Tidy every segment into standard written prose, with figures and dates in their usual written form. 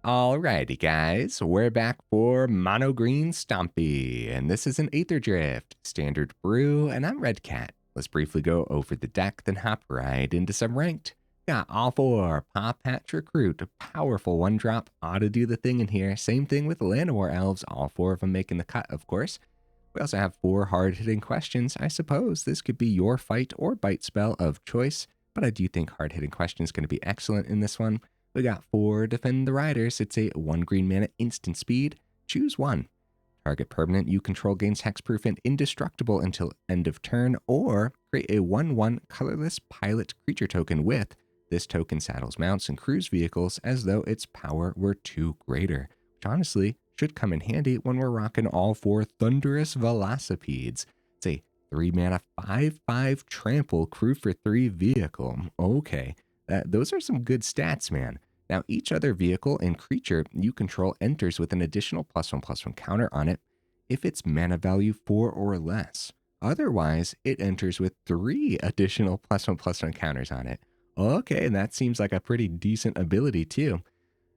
Alrighty, guys, we're back for Mono Green Stompy, and this is an Aetherdrift Standard brew, and I'm Red Cat. Let's briefly go over the deck, then hop right into some ranked. Got all four Pawpatch Recruit, a powerful one-drop, ought to do the thing in here. Same thing with Llanowar Elves, all four of them making the cut, of course. We also have four hard-hitting questions. I suppose this could be your fight or bite spell of choice, but I do think hard-hitting questions is going to be excellent in this one. We got 4 Defend the Riders. It's a 1 green mana instant speed. Choose one. Target permanent you control gains hexproof and indestructible until end of turn, or create a 1/1 colorless pilot creature token with this token saddles mounts and cruise vehicles as though its power were 2 greater, which honestly should come in handy when we're rocking all 4 Thunderous Velocipedes. It's a 3 mana 5/5 trample crew for 3 vehicle. Okay, those are some good stats, man. Now, each other vehicle and creature you control enters with an additional +1/+1 counter on it if its mana value 4 or less. Otherwise, it enters with 3 additional +1/+1 counters on it. Okay, and that seems like a pretty decent ability too.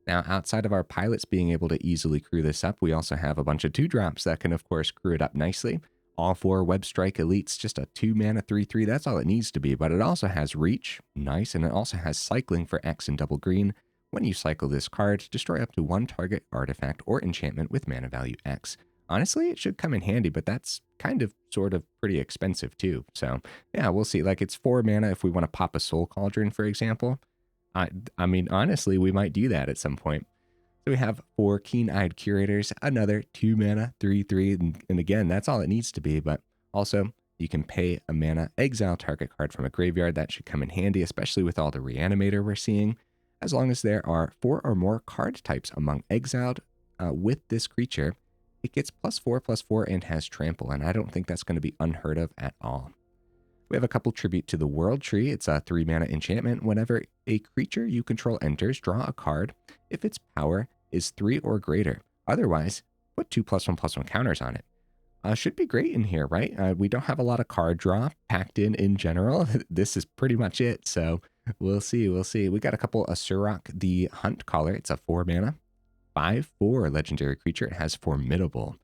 Now, outside of our pilots being able to easily crew this up, we also have a bunch of 2-drops that can, of course, crew it up nicely. All 4 Webstrike Elites, just a 2 mana 3/3, that's all it needs to be, but it also has reach, nice, and it also has cycling for X and double green. When you cycle this card, destroy up to 1 target artifact or enchantment with mana value X. Honestly, it should come in handy, but that's kind of sort of pretty expensive too. So yeah, we'll see. Like, it's 4 mana if we want to pop a Soul Cauldron, for example. I mean, honestly, we might do that at some point. So we have 4 Keen-Eyed Curators, another 2 mana 3/3, and again, that's all it needs to be. But also, you can pay a mana, exile target card from a graveyard. That should come in handy, especially with all the Reanimator we're seeing. As long as there are 4 or more card types among exiled with this creature, it gets +4/+4 and has trample, and I don't think that's going to be unheard of at all. We have a couple Tribute to the World Tree. It's a 3 mana enchantment. Whenever a creature you control enters, draw a card if its power is 3 or greater. Otherwise, put 2 +1/+1 counters on it. Should be great in here, right? We don't have a lot of card draw packed in general. This is pretty much it, so we'll see. We got a couple of Surrak the Hunt Caller. It's a 4 mana 5/4 legendary creature. It has Formidable.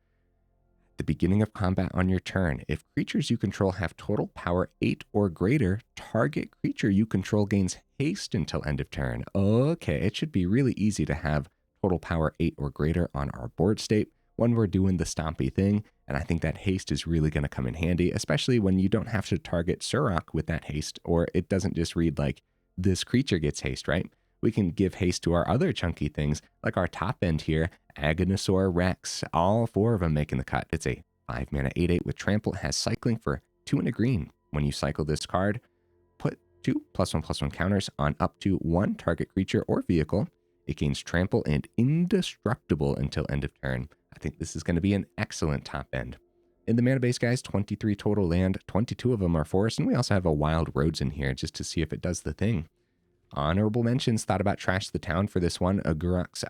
At the beginning of combat on your turn, if creatures you control have total power 8 or greater, target creature you control gains haste until end of turn. Okay, it should be really easy to have total power 8 or greater on our board state when we're doing the Stompy thing, and I think that haste is really going to come in handy, especially when you don't have to target Surrak with that haste, or it doesn't just read like, this creature gets haste, right? We can give haste to our other chunky things, like our top end here, Agonasaur Rex, all 4 of them making the cut. It's a 5 mana 8/8 with trample. It has cycling for 2 and a green. When you cycle this card, put 2 +1/+1 counters on up to 1 target creature or vehicle. It gains trample and indestructible until end of turn. I think this is going to be an excellent top end. In the mana base, guys, 23 total land, 22 of them are forest, and we also have a Wild Roads in here just to see if it does the thing. Honorable mentions, thought about Trash the Town for this one, Aguruk's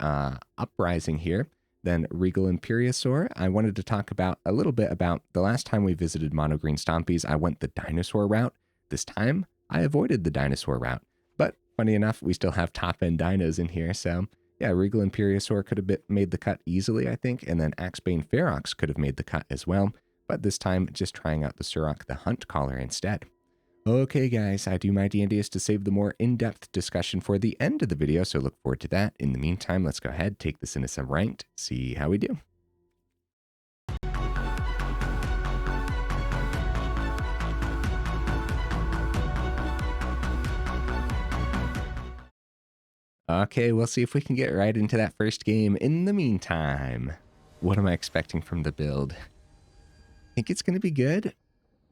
Uprising here, then Regal Imperiosaur. I wanted to talk about a little bit about the last time we visited Mono Green Stompies. I went the dinosaur route. This time, I avoided the dinosaur route. But funny enough, we still have top-end dinos in here, so yeah, Regal Imperiosaur could have made the cut easily, I think, and then Axebane Ferox could have made the cut as well, but this time, just trying out the Surrak the Hunt Caller instead. Okay, guys, I do my D&Ds to save the more in-depth discussion for the end of the video, so look forward to that. In the meantime, let's go ahead, take this into some ranked, see how we do. Okay, we'll see if we can get right into that first game. In the meantime, what am I expecting from the build? I think it's going to be good.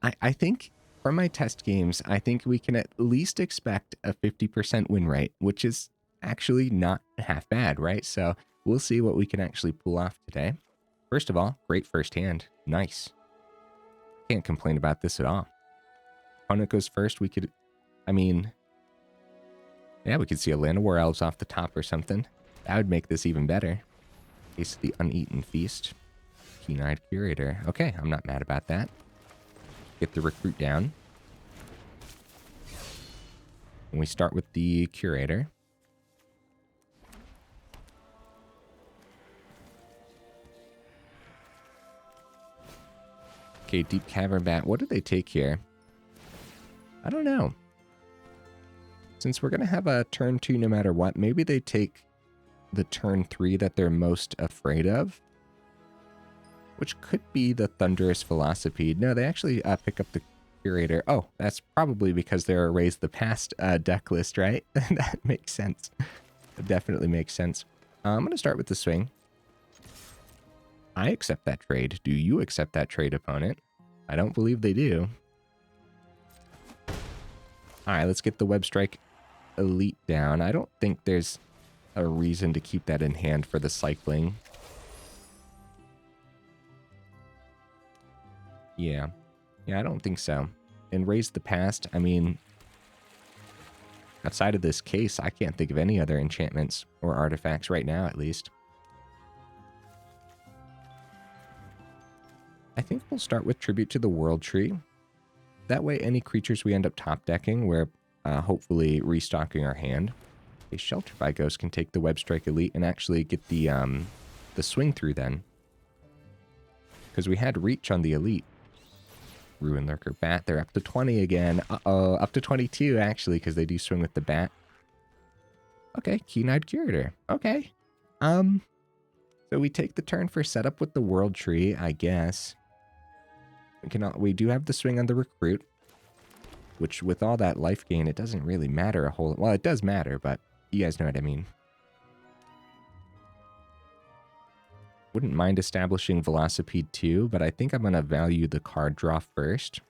I think from my test games, I think we can at least expect a 50% win rate, which is actually not half bad, right? So we'll see what we can actually pull off today. First of all, great first hand. Nice. Can't complain about this at all. Opponent goes first. We could, yeah, we could see a Llanowar Elves off the top or something. That would make this even better. Case of the Uneaten Feast. Keen-Eyed Curator. Okay, I'm not mad about that. Get the Recruit down. And we start with the Curator. Okay, Deep Cavern Bat. What do they take here? I don't know. Since we're going to have a turn 2 no matter what, maybe they take the turn 3 that they're most afraid of, which could be the Thunderous Velocipede. No, they actually pick up the Curator. Oh, that's probably because they're erased the past deck list, right? That makes sense. That definitely makes sense. I'm going to start with the swing. I accept that trade. Do you accept that trade, opponent? I don't believe they do. All right, let's get the Webstrike Elite down. I don't think there's a reason to keep that in hand for the cycling. Yeah, I don't think so. And raise the past, I mean, outside of this case, I can't think of any other enchantments or artifacts right now, at least. I think we'll start with Tribute to the World Tree. That way, any creatures we end up top decking, we're hopefully restocking our hand. A Shelter by Ghost can take the Webstrike Elite and actually get the swing through then. Because we had reach on the Elite. Ruin Lurker Bat, they're up to 20 again. Uh-oh, up to 22 actually, because they do swing with the bat. Okay, Keen-Eyed Curator. Okay. So we take the turn for setup with the World Tree, I guess. We do have the swing on the Recruit, which with all that life gain, it doesn't really matter a whole... Well, it does matter, but you guys know what I mean. Wouldn't mind establishing Velocipede too, but I think I'm going to value the card draw first.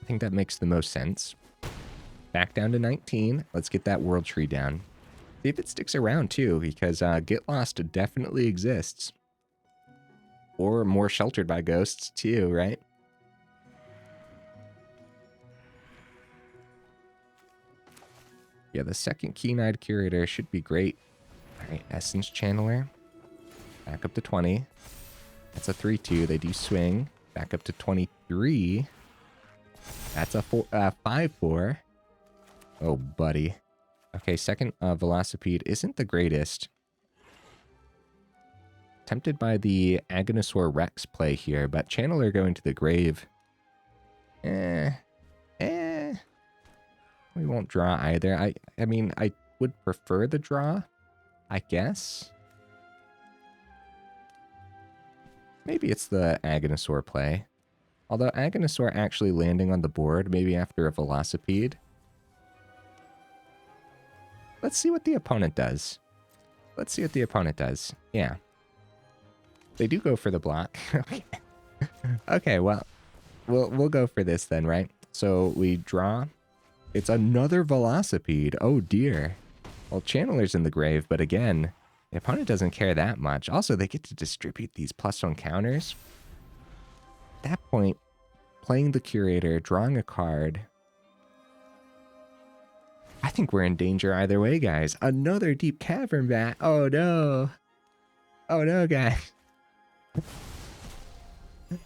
I think that makes the most sense. Back down to 19. Let's get that World Tree down. See if it sticks around too, because Get Lost definitely exists. Or more Sheltered by Ghosts too, right? Yeah, the second Keen-Eyed Curator should be great. All right, Essence Channeler. Back up to 20. That's a 3-2. They do swing. Back up to 23. That's a 5-4. Oh, buddy. Okay, second Velocipede isn't the greatest. Tempted by the Agonasaur Rex play here, but Channeler going to the grave. We won't draw either. I mean, I would prefer the draw, I guess. Maybe it's the Agonasaur play. Although Agonasaur actually landing on the board, maybe after a Velocipede. Let's see what the opponent does. Let's see what the opponent does. Yeah. They do go for the block. Okay. Okay, well, we'll go for this then, right? So we draw. It's another Velocipede. Oh, dear. Well, Channeler's in the grave, but again, the opponent doesn't care that much. Also, they get to distribute these +1 counters. At that point, playing the Curator, drawing a card. I think we're in danger either way, guys. Another Deep Cavern Bat. Oh, no. Oh, no, guys.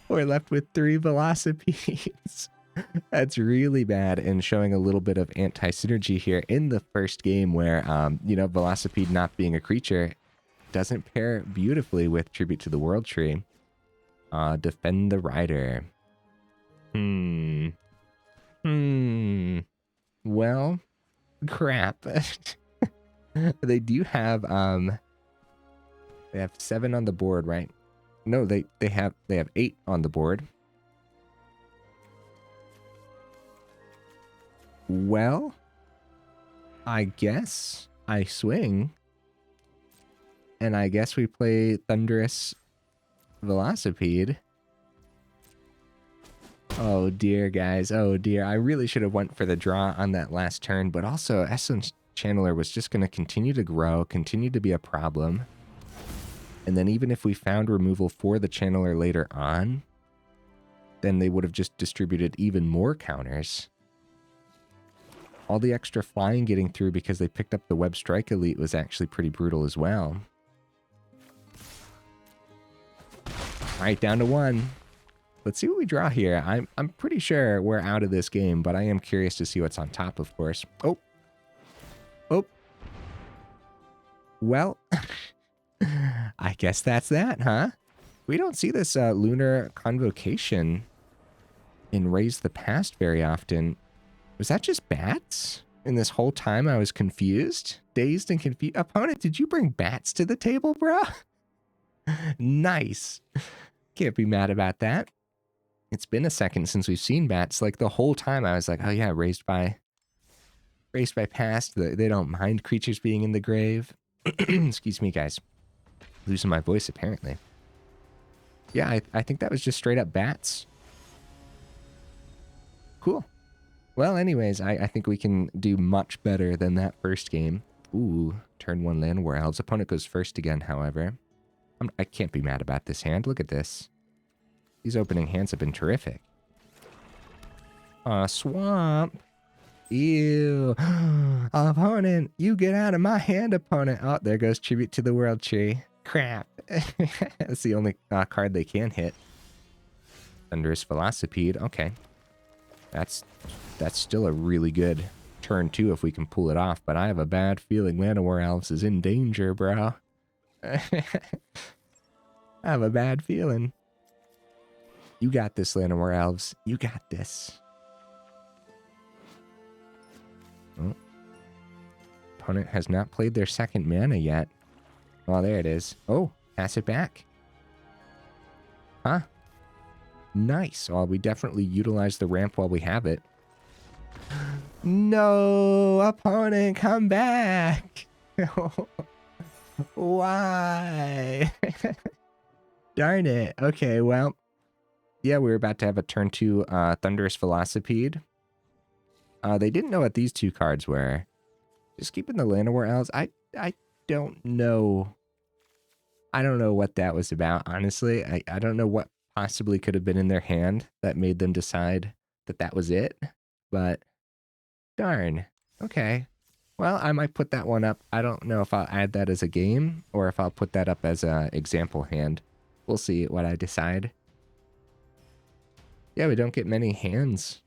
We're left with 3 Velocipedes. That's really bad, and showing a little bit of anti-synergy here in the first game where, you know, Velocipede not being a creature doesn't pair beautifully with Tribute to the World Tree. Defend the Rider. Well, crap. They do have, they have 7 on the board, right? No, they have 8 on the board. Well, I guess I swing. And I guess we play Thunderous Velocipede. Oh dear, guys. Oh dear. I really should have went for the draw on that last turn, but also Essence Channeler was just going to continue to grow, continue to be a problem. And then even if we found removal for the Channeler later on, then they would have just distributed even more counters. All the extra flying getting through because they picked up the Webstrike Elite was actually pretty brutal as well. All right, down to 1. Let's see what we draw here. I'm pretty sure we're out of this game, but I am curious to see what's on top, of course. Oh. Well, I guess that's that, huh? We don't see this lunar convocation in Raise the Past very often. Was that just bats? And this whole time I was confused, dazed and confused. Opponent, did you bring bats to the table, bro? Nice. Can't be mad about that. It's been a second since we've seen bats. Like the whole time I was like, oh yeah, raised by past. They don't mind creatures being in the grave. Excuse me, guys. Losing my voice apparently. Yeah, I think that was just straight up bats. Cool. Well, anyways, I think we can do much better than that first game. Ooh, turn 1 Llanowar Elves. Opponent goes first again, however. I can't be mad about this hand. Look at this. These opening hands have been terrific. Swamp. Ew. Opponent, you get out of my hand, opponent. Oh, there goes Tribute to the World Tree. Crap. That's the only card they can hit. Thunderous Velocipede. Okay. That's still a really good turn 2 if we can pull it off, but I have a bad feeling Llanowar Elves is in danger, bro. I have a bad feeling. You got this, Llanowar Elves. You got this. Oh. Opponent has not played their second mana yet. Oh, there it is. Oh, pass it back. Huh? Nice. Well, we definitely utilize the ramp while we have it. No, opponent, come back. Why? Darn it. Okay, well, yeah, we were about to have a turn 2 Thunderous Velocipede. They didn't know what these 2 cards were. Just keeping the Llanowar Elves. I don't know. I don't know what that was about, honestly. I don't know what possibly could have been in their hand that made them decide that that was it. But darn. Okay. Well, I might put that one up. I don't know if I'll add that as a game or if I'll put that up as an example hand. We'll see what I decide. Yeah, we don't get many hands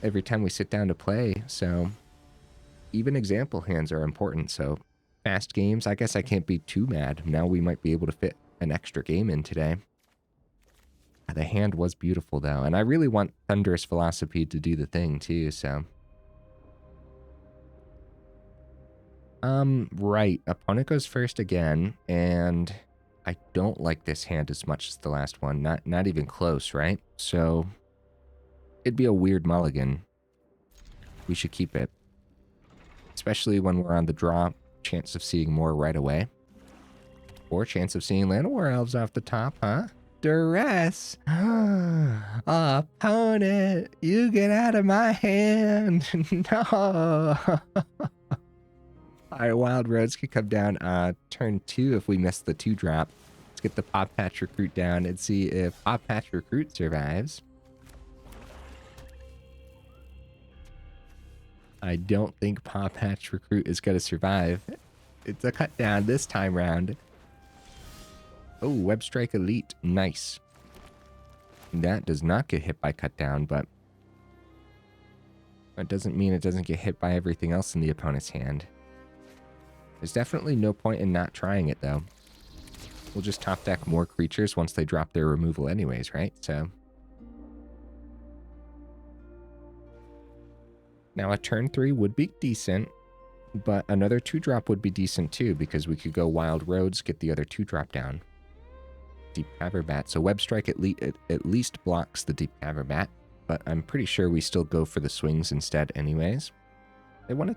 every time we sit down to play, so even example hands are important. So fast games, I guess I can't be too mad. Now we might be able to fit an extra game in today. The hand was beautiful though, and I really want Thunderous Velocipede to do the thing too, so. Right, opponent goes first again, and I don't like this hand as much as the last one. Not even close, right? So it'd be a weird mulligan. We should keep it. Especially when we're on the draw, chance of seeing more right away. Or chance of seeing Llanowar Elves off the top, huh? Duress! Opponent, you get out of my hand! No! Alright, Wild Roads could come down turn 2 if we miss the 2-drop. Let's get the Pawpatch Recruit down and see if Pawpatch Recruit survives. I don't think Pawpatch Recruit is going to survive. It's a cut down this time round. Oh, Webstrike Elite. Nice. That does not get hit by cut down, but that doesn't mean it doesn't get hit by everything else in the opponent's hand. There's definitely no point in not trying it, though. We'll just top deck more creatures once they drop their removal anyways, right? So now a turn 3 would be decent, but another 2-drop would be decent too, because we could go Wild Roads, get the other 2-drop down. Deep Caverbat. So Webstrike Elite at least blocks the Deep Caverbat, but I'm pretty sure we still go for the swings instead anyways. They want to...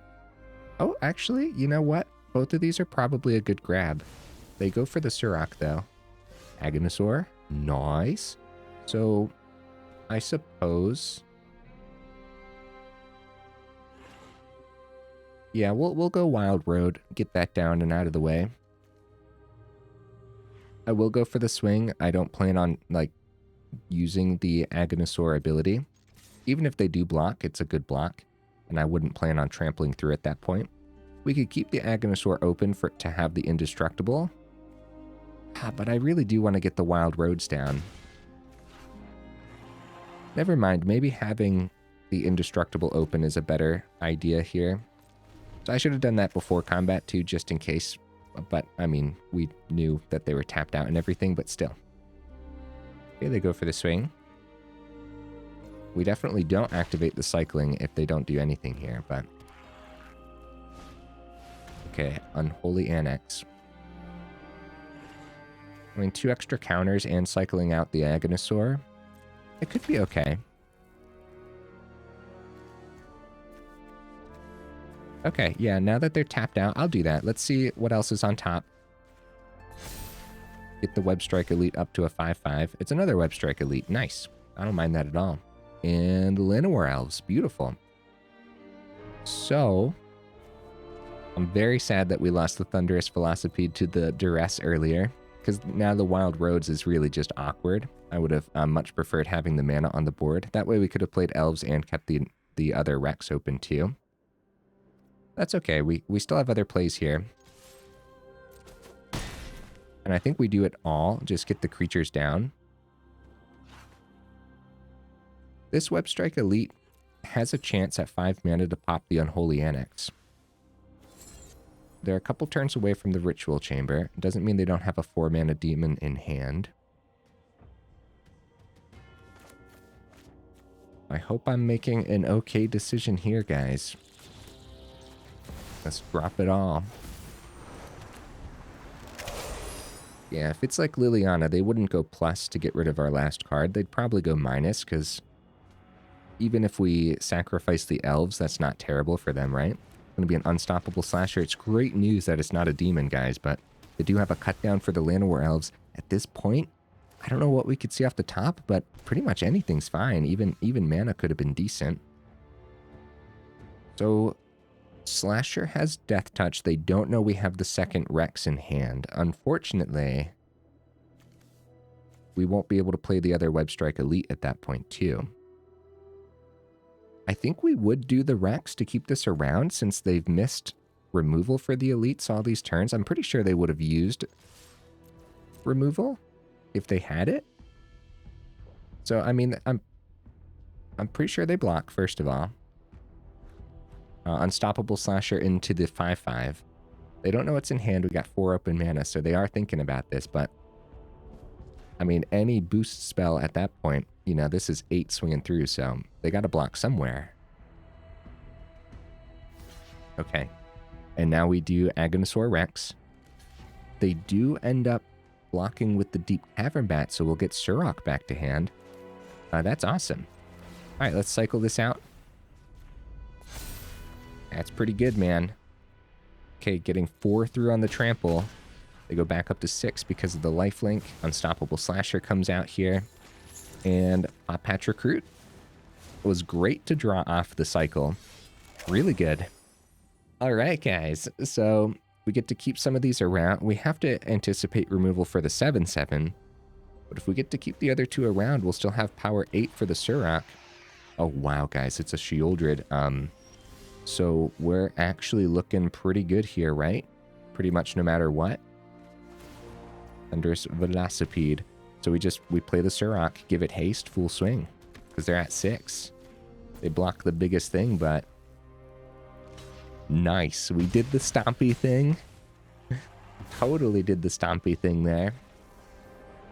Oh, actually, you know what? Both of these are probably a good grab. They go for the Surrak, though. Agonasaur. Nice. So, I suppose... Yeah, we'll go Wild Road, get that down and out of the way. I will go for the swing. I don't plan on, like, using the Agonasaur ability. Even if they do block, it's a good block, and I wouldn't plan on trampling through at that point. We could keep the Agonasaur open for it to have the Indestructible. But I really do want to get the Wild Roads down. Never mind, maybe having the Indestructible open is a better idea here. So I should have done that before combat too, just in case but I mean, we knew that they were tapped out and everything, but still. Okay, they go for the swing. We definitely don't activate the cycling if they don't do anything here, but... Okay, Unholy Annex. I mean, 2 extra counters and cycling out the Agonasaur. It could be okay. Okay, yeah, now that they're tapped out, I'll do that. Let's see what else is on top. Get the Webstrike Elite up to a 5/5. It's another Webstrike Elite. Nice. I don't mind that at all. And Llanowar Elves. Beautiful. So, I'm very sad that we lost the Thunderous Velocipede to the Duress earlier, because now the Wild Roads is really just awkward. I would have much preferred having the mana on the board. That way we could have played Elves and kept the other Rex open too. That's okay. We still have other plays here. And I think we do it all. Just get the creatures down. This Webstrike Elite has a chance at 5 mana to pop the Unholy Annex. They're a couple turns away from the Ritual Chamber. It doesn't mean they don't have a 4 mana demon in hand. I hope I'm making an okay decision here, guys. Let's drop it all. Yeah, if it's like Liliana, they wouldn't go plus to get rid of our last card. They'd probably go minus, because even if we sacrifice the elves, that's not terrible for them, right? It's going to be an unstoppable slasher. It's great news that it's not a demon, guys, but they do have a cut down for the Llanowar Elves. At this point, I don't know what we could see off the top, but pretty much anything's fine. Even mana could have been decent. So... Slasher has Death Touch. They don't know we have the second Rex in hand. Unfortunately, we won't be able to play the other Webstrike Elite at that point too. I think we would do the Rex to keep this around since they've missed removal for the Elites all these turns. I'm pretty sure they would have used removal if they had it. So, I mean, I'm pretty sure they block, first of all. Unstoppable Slasher into the 5/5. They don't know what's in hand. We got 4 open mana, so they are thinking about this, but... I mean, any boost spell at that point, you know, this is 8 swinging through, so they got to block somewhere. Okay. And now we do Agonasaur Rex. They do end up blocking with the Deep Cavern Bat, so we'll get Surrak back to hand. That's awesome. All right, let's cycle this out. That's pretty good, man. Okay, getting 4 through on the trample. They go back up to 6 because of the lifelink. Unstoppable Slasher comes out here. And Pawpatch Recruit. It was great to draw off the cycle. Really good. All right, guys. So we get to keep some of these around. We have to anticipate removal for the 7/7. But if we get to keep the other 2 around, we'll still have power 8 for the Surrak. Oh, wow, guys. It's a Shieldred. So we're actually looking pretty good here, right? Pretty much no matter what. Thunderous Velocipede. So we play the Surrak, give it haste, full swing. Because they're at 6. They block the biggest thing, but... Nice. We did the Stompy thing. Totally did the Stompy thing there.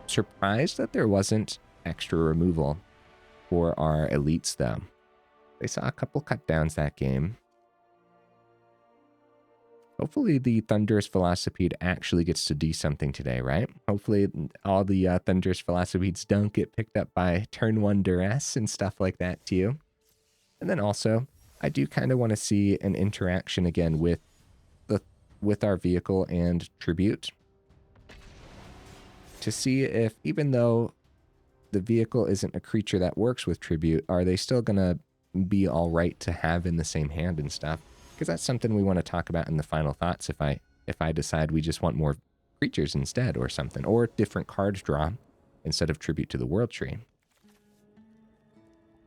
Surprised that there wasn't extra removal for our Elites, though. They saw a couple cut downs that game. Hopefully the Thunderous Velocipede actually gets to do something today, right? Hopefully all the Thunderous Velocipedes don't get picked up by turn 1 Duress and stuff like that too. And then also, I do kind of want to see an interaction again with our vehicle and Tribute. To see if, even though the vehicle isn't a creature that works with Tribute, are they still going to be all right to have in the same hand and stuff? Because that's something we want to talk about in the final thoughts if I decide we just want more creatures instead or something. Or different cards draw instead of Tribute to the World Tree.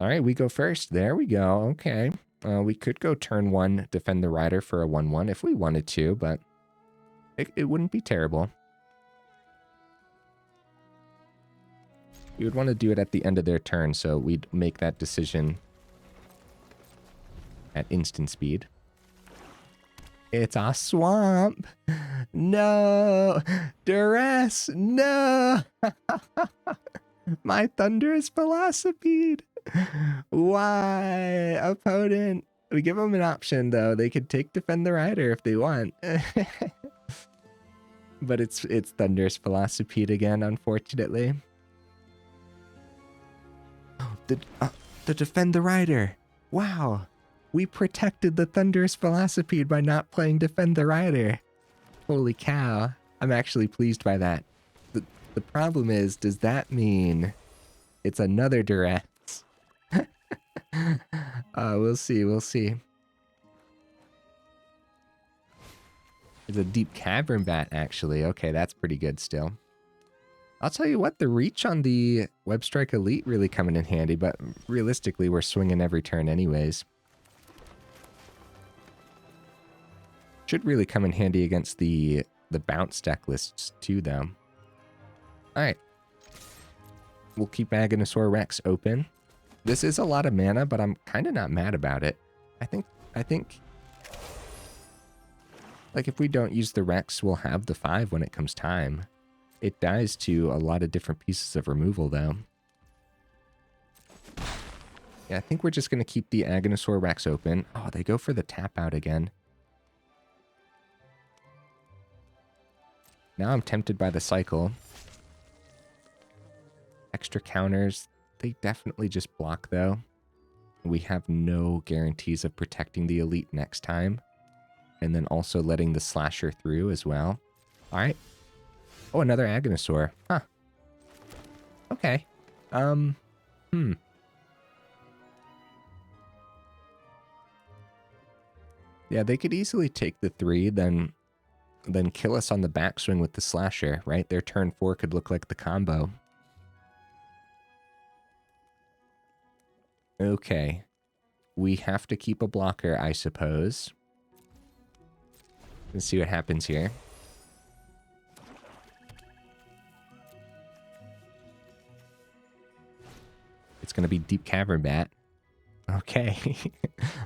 All right, we go first. There we go. Okay. We could go turn 1, defend the Rider for a 1/1 if we wanted to, but it wouldn't be terrible. You would want to do it at the end of their turn, so we'd make that decision at instant speed. It's a swamp. No! Duress! No! My Thunderous Velocipede! Why? Opponent. We give them an option, though. They could take Defend the Rider if they want. But it's Thunderous Velocipede again, unfortunately. The Defend the Rider. Wow. We protected the Thunderous Velocipede by not playing Defend the Rider. Holy cow. I'm actually pleased by that. The problem is, does that mean it's another Duress? We'll see, we'll see. It's a Deep Cavern Bat, actually. Okay, that's pretty good still. I'll tell you what, the reach on the Webstrike Elite really coming in handy, but realistically, we're swinging every turn anyways. Should really come in handy against the bounce deck lists too, though. Alright. We'll keep Agonasaur Rex open. This is a lot of mana, but I'm kind of not mad about it. I think, like, if we don't use the Rex, we'll have the 5 when it comes time. It dies to a lot of different pieces of removal, though. Yeah, I think we're just going to keep the Agonasaur Rex open. Oh, they go for the tap out again. Now I'm tempted by the cycle. Extra counters. They definitely just block, though. We have no guarantees of protecting the Elite next time. And then also letting the Slasher through as well. Alright. Oh, another Agonasaur. Huh. Okay. Yeah, they could easily take the 3, then kill us on the backswing with the Slasher, right? Their turn 4 could look like the combo. Okay. We have to keep a blocker, I suppose. Let's see what happens here. It's going to be Deep Cavern Bat. Okay.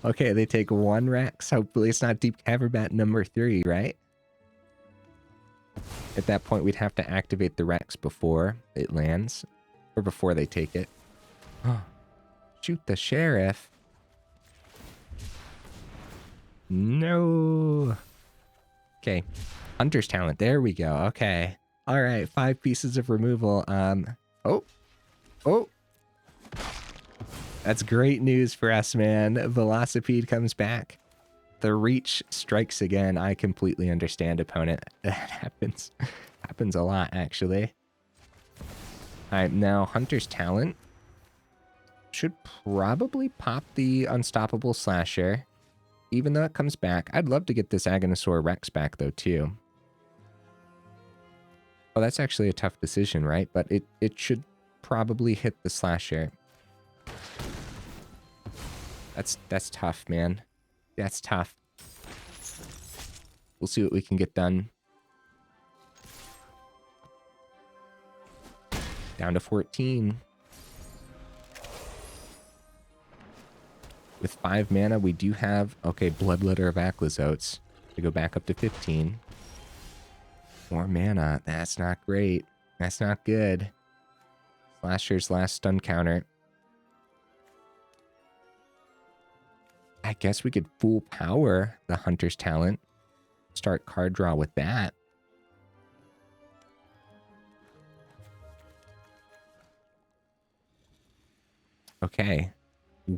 Okay, they take 1 Rex. Hopefully it's not Deep Cavern Bat number 3, right? At that point, we'd have to activate the Rex before it lands. Or before they take it. Shoot the Sheriff. No. Okay. Hunter's Talent. There we go. Okay. All right. 5 pieces of removal. Oh. That's great news for us, man. Velocipede comes back. The reach strikes again. I completely understand, opponent. That happens a lot, actually. All right. Now, Hunter's Talent should probably pop the Unstoppable Slasher. Even though it comes back. I'd love to get this Agonasaur Rex back, though, too. Oh, that's actually a tough decision, right? But it should probably hit the Slasher. That's tough, man. That's tough. We'll see what we can get done. Down to 14. With 5 mana, we do have... Okay, Bloodletter of Aclizotes to go back up to 15. More mana. That's not great. That's not good. Slasher's last stun counter. I guess we could full power the Hunter's Talent. Start card draw with that. Okay.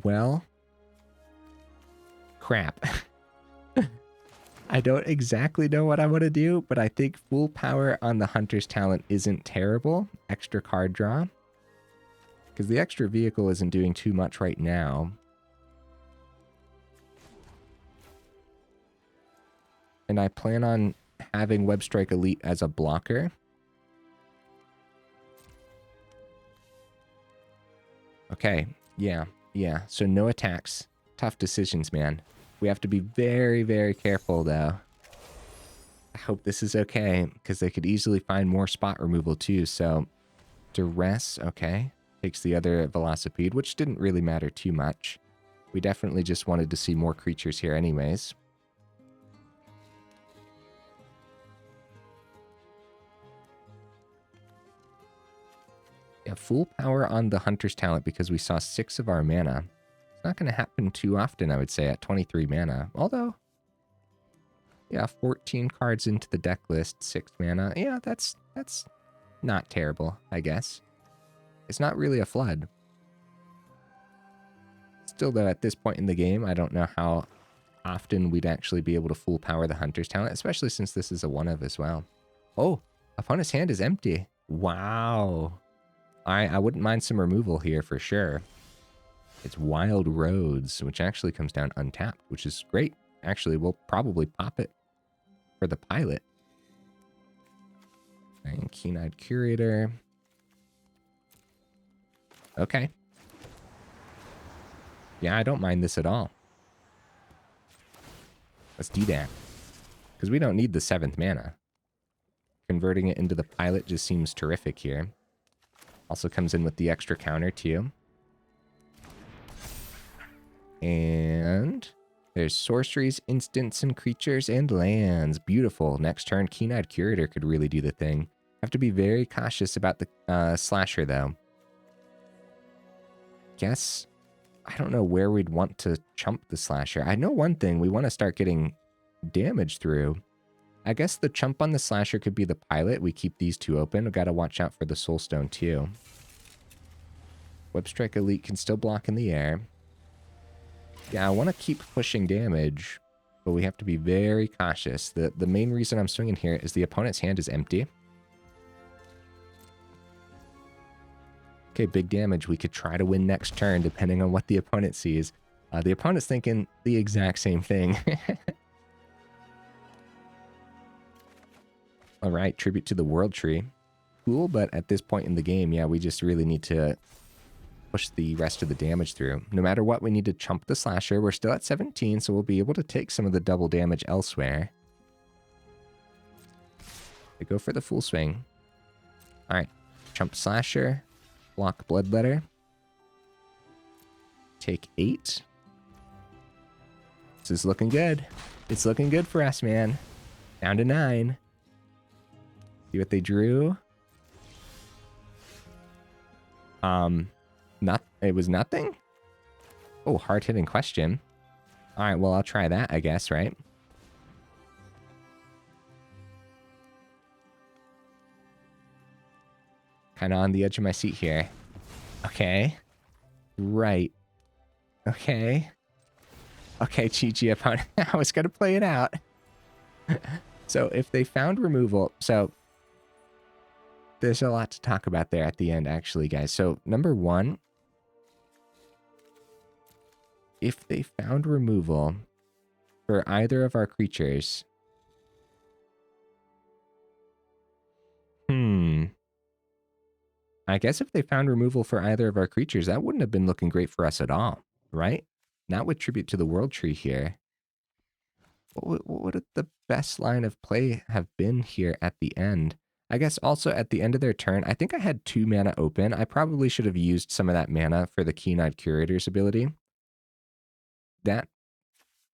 Well... Crap. I don't exactly know what I want to do, but I think full power on the Hunter's Talent isn't terrible. Extra card draw. Because the extra vehicle isn't doing too much right now. And I plan on having Webstrike Elite as a blocker. Okay, yeah. So no attacks. Tough decisions, man. We have to be very, very careful, though. I hope this is okay, because they could easily find more spot removal, too. So, Duress, okay. Takes the other Velocipede, which didn't really matter too much. We definitely just wanted to see more creatures here anyways. have full power on the Hunter's Talent because we saw 6 of our mana. It's not going to happen too often, I would say, at 23 mana. Although, yeah, 14 cards into the deck list, 6 mana. Yeah, that's not terrible, I guess. It's not really a flood. Still, though, at this point in the game, I don't know how often we'd actually be able to full power the Hunter's Talent, especially since this is a 1-of as well. Oh, opponent's hand is empty. Wow. I wouldn't mind some removal here for sure. It's Wild Roads, which actually comes down untapped, which is great. Actually, we'll probably pop it for the pilot. And Keen-Eyed Curator. Okay. Yeah, I don't mind this at all. Let's do that. Because we don't need the 7th mana. Converting it into the pilot just seems terrific here. Also comes in with the extra counter too. And there's sorceries, instants, and creatures, and lands. Beautiful. Next turn, Keen-Eyed Curator could really do the thing. Have to be very cautious about the slasher though. Guess, I don't know where we'd want to chump the slasher. I know one thing, we want to start getting damage through. I guess the chump on the slasher could be the pilot. We keep these 2 open. We've got to watch out for the soulstone too. Webstrike Elite can still block in the air. Yeah, I want to keep pushing damage, but we have to be very cautious. The main reason I'm swinging here is the opponent's hand is empty. Okay, big damage. We could try to win next turn depending on what the opponent sees. The opponent's thinking the exact same thing. All right, Tribute to the World Tree. Cool, but at this point in the game, yeah, we just really need to push the rest of the damage through. No matter what, we need to chump the slasher. We're still at 17, so we'll be able to take some of the double damage elsewhere. They go for the full swing. All right, chump slasher. Block Bloodletter. Take 8. This is looking good. It's looking good for us, man. Down to 9. See what they drew? It was nothing? Oh, hard-hitting question. All right, well, I'll try that, I guess, right? Kind of on the edge of my seat here. Okay. Right. Okay. Okay, GG opponent. I was going to play it out. So if they found removal... So there's a lot to talk about there at the end, actually, guys. So number 1, if they found removal for either of our creatures... I guess if they found removal for either of our creatures, that wouldn't have been looking great for us at all, right? Not with Tribute to the World Tree here. What would the best line of play have been here at the end? I guess also at the end of their turn, I think I had 2 mana open. I probably should have used some of that mana for the Keen-Eyed Curator's ability. That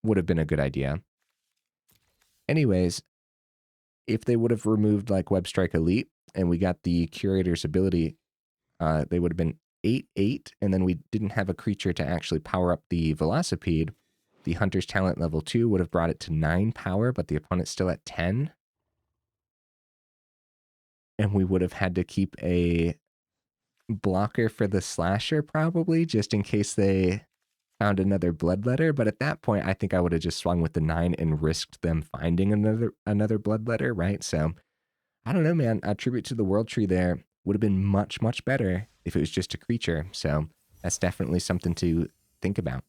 would have been a good idea. Anyways, if they would have removed like Webstrike Elite and we got the Curator's ability, they would have been 8/8, and then we didn't have a creature to actually power up the Velocipede. The Hunter's Talent level 2 would have brought it to 9 power, but the opponent's still at 10. And we would have had to keep a blocker for the slasher probably, just in case they found another Bloodletter. But at that point, I think I would have just swung with the 9 and risked them finding another Bloodletter, right? So I don't know, man. A Tribute to the World Tree there would have been much, much better if it was just a creature. So that's definitely something to think about.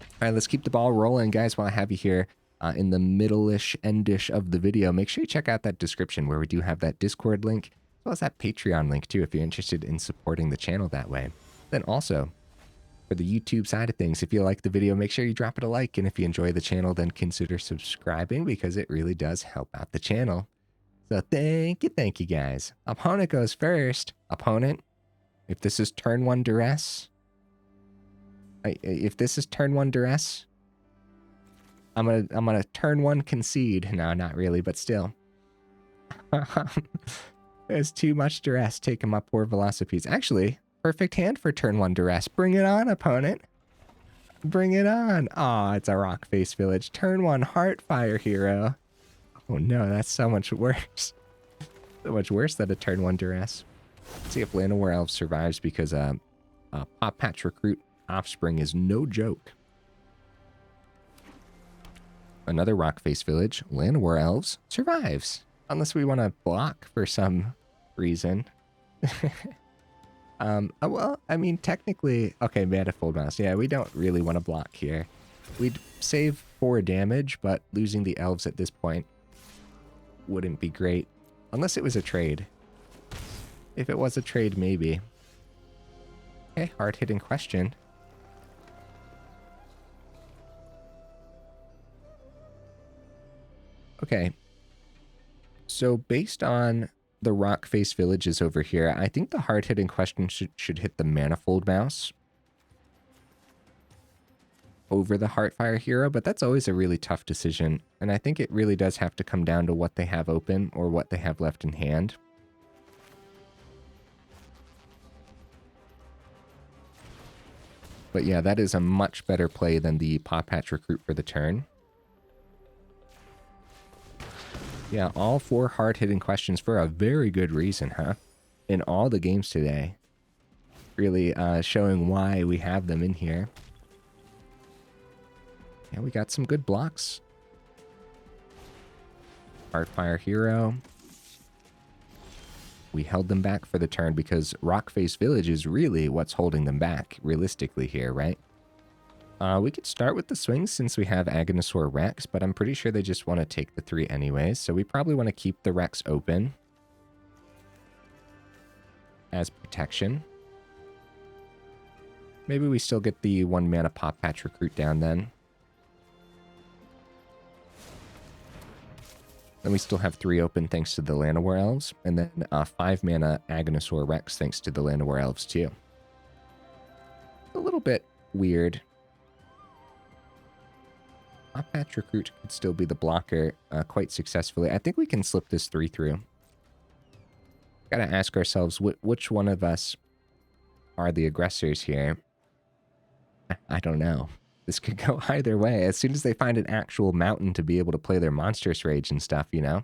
All right, let's keep the ball rolling, guys. While I have you here in the middle-ish, end-ish of the video, make sure you check out that description where we do have that Discord link, as well as that Patreon link, too, if you're interested in supporting the channel that way. Then also, for the YouTube side of things, if you like the video, make sure you drop it a like. And if you enjoy the channel, then consider subscribing because it really does help out the channel. So thank you, guys. Opponent goes first. Opponent, if this is turn 1 duress, if this is turn 1 duress, I'm gonna turn 1 concede. No, not really, but still. There's too much duress. Take him up, poor Velocipedes. Actually, perfect hand for turn 1 duress. Bring it on, opponent. Bring it on. Aw, it's a rock face village. Turn 1 Heartfire hero. Oh no, that's so much worse. So much worse than a turn 1 duress. Let's see if Llanowar Elves survives because Pawpatch Recruit offspring is no joke. Another rock face village. Llanowar Elves survives. Unless we want to block for some reason. Well, I mean, technically... Okay, Manifold Mouse. Yeah, we don't really want to block here. We'd save 4 damage, but losing the elves at this point wouldn't be great. Unless it was a trade. If it was a trade, maybe. Okay, hard-hitting question. Okay. So based on the rock face villages over here, I think the hard-hitting question should hit the Manifold Mouse over the Heartfire hero, but that's always a really tough decision, and I think it really does have to come down to what they have open or what they have left in hand. But yeah, that is a much better play than the Pawpatch Recruit for the turn. Yeah, all 4 hard-hitting questions for a very good reason, huh? In all the games today. Really showing why we have them in here. Yeah, we got some good blocks. Heartfire hero. We held them back for the turn because Rockface Village is really what's holding them back, realistically here, right? We could start with the swings since we have Agonasaur Rex, but I'm pretty sure they just want to take the 3 anyways, so we probably want to keep the Rex open as protection. Maybe we still get the 1 mana Pawpatch Recruit down then. Then we still have 3 open thanks to the Llanowar Elves, and then 5 mana Agonasaur Rex thanks to the Llanowar Elves too. A little bit weird. Pawpatch Recruit could still be the blocker quite successfully. I think we can slip this 3 through. Gotta ask ourselves which one of us are the aggressors here. I don't know. This could go either way. As soon as they find an actual mountain to be able to play their Monstrous Rage and stuff, you know?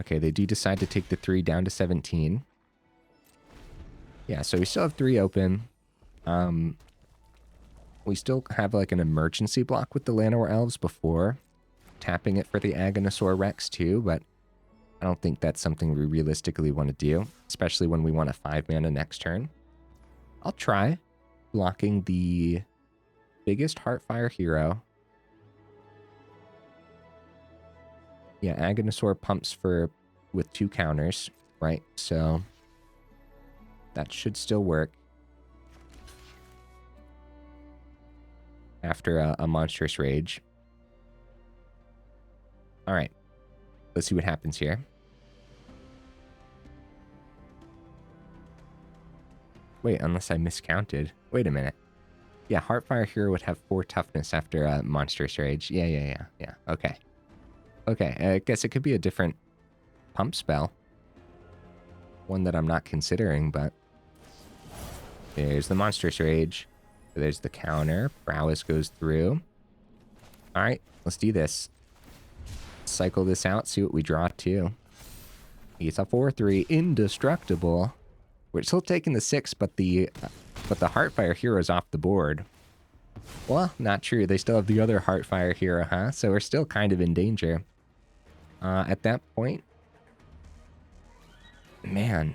Okay, they do decide to take the 3 down to 17. Yeah, so we still have 3 open. We still have like an emergency block with the Llanowar Elves before tapping it for the Agonasaur Rex too, but I don't think that's something we realistically want to do, especially when we want a 5 mana next turn. I'll try blocking the biggest Heartfire hero. Yeah, Agonasaur pumps with 2 counters, right? So that should still work. After a Monstrous Rage. Alright. Let's see what happens here. Wait, unless I miscounted. Wait a minute. Yeah, Heartfire hero would have 4 toughness after a Monstrous Rage. Yeah. Okay. Okay, I guess it could be a different pump spell. One that I'm not considering, but... There's the Monstrous Rage. There's the counter. Prowess goes through. Alright, let's do this. Cycle this out, see what we draw too. It's a 4/3, indestructible. We're still taking the 6, but the Heartfire hero's off the board. Well, not true. They still have the other Heartfire hero, huh? So we're still kind of in danger. At that point... Man...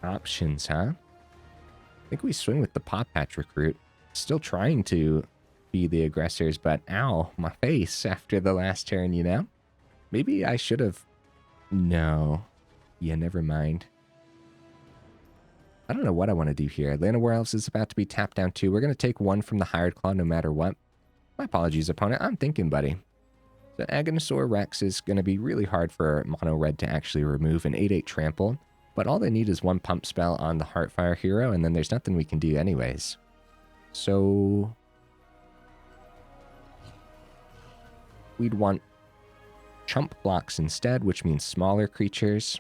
Options, huh? I think we swing with the Pawpatch Recruit. Still trying to be the aggressors, but ow, my face after the last turn, you know? Maybe I should have... No. Yeah, never mind. I don't know what I want to do here. Llanowar Elves is about to be tapped down too. We're going to take 1 from the Hired Claw no matter what. My apologies, opponent. I'm thinking, buddy. So Agonasaur Rex is going to be really hard for Mono Red to actually remove an 8/8 Trample. But all they need is 1 pump spell on the Heartfire hero, and then there's nothing we can do anyways. So... we'd want chump blocks instead, which means smaller creatures.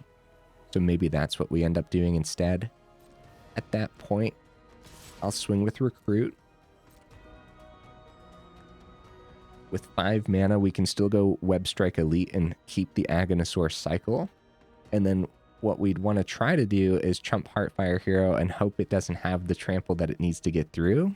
So maybe that's what we end up doing instead. At that point, I'll swing with Recruit. With 5 mana, we can still go Webstrike Elite and keep the Agonasaur cycle. And then what we'd want to try to do is chump Heartfire Hero and hope it doesn't have the trample that it needs to get through.